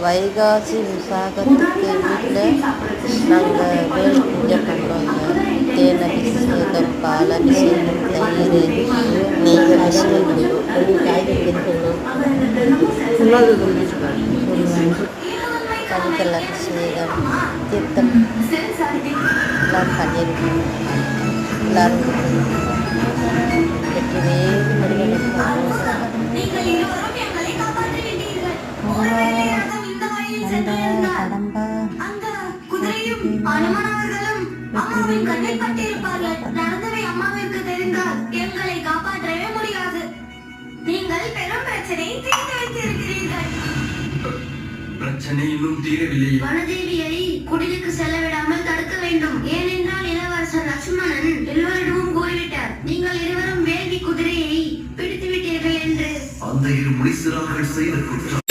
வைகாசி விசாகத்துக்கு வீட்டில் நாங்கள் வேல் பூஜை பண்ணுறோங்க. தேன் அபிஷேகம், பால் அபிஷேகம், தயிர், நெய் அபிஷேகம், கண்கள் அபிஷேகம், தீர்த்தம் எல்லாம் பண்ணியிருக்கோம். எல்லோரும் வெற்றிவே அம்மாவிற்கு தெரிந்தால் எங்களை காப்பாற்றவே முடியாது. நீங்கள் பெரும் பிரச்சனையை தீர்த்து வைத்திருக்கிறீர்கள். பிரச்சனை இன்னும் தீரவில்லை. வனதேவியை குடிலுக்கு செல்ல விடாமல் தடுக்க வேண்டும். ஏனென்றால் இளவரசர் லட்சுமணன் எல்லோரிடமும் கூறிவிட்டார், நீங்கள் இருவரும் வேள்வி குதிரையை பிடித்து விட்டீர்கள் என்று. அந்த இரு முனிசிறார்கள் செய்த குற்றம்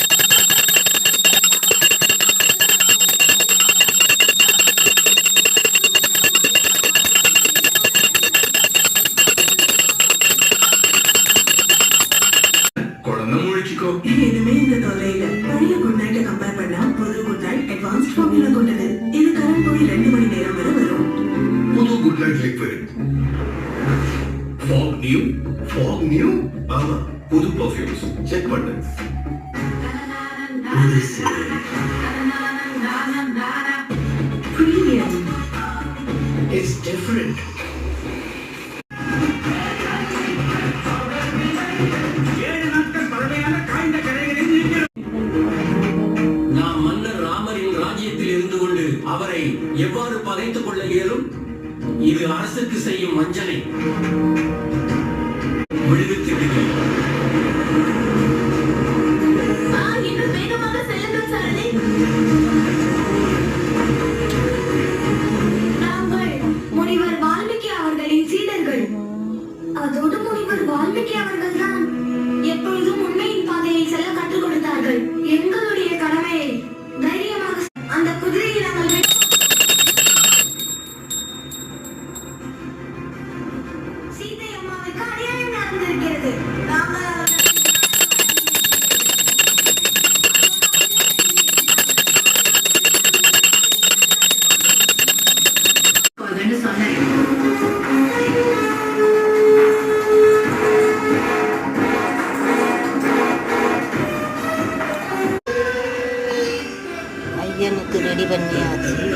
இனிமே இந்த தொல்லையில பழைய குட் நைட்டை கம்பேர் பண்ணா புது குட் நைட் அட்வான்ஸ்ட் ஃபார்முலா கொண்டது. இது கரண்ட் போய் 2 மணி நேரம் வரை வரும். புது குட் நைட் லிக்விட் ஃபாக் நியூ ஆமா, புது பர்ஃபியூம்ஸ் செக் பண்ணு. Premium it's different. அவரை எவ்வாறு பகைத்துக் கொள்ள இயலும்? இது அரசுக்கு செய்யும் வஞ்சனை. விடுவித்திடுங்கள். இன்னும் வேகமாக செல்லுங்கள் சரணே. நாங்கள் முனிவர் வால்மீகி அவர்களின் சீடர்கள். அதோடு முனிவர் வால்மீகி அவர்கள் தான் எப்பொழுதும் உண்மையின் பாதையை செல்ல கற்றுக் கொடுத்தார்கள். எங்களுடைய கடமையை தைரியமாக அந்த குதிரையை நாங்கள் சீதை அம்மாவுக்கு அநியாயம் நடந்திருக்கிறது. நாங்கள் சொன்னேன். ஐயனுக்கு ரெடி பண்ணியாச்சு.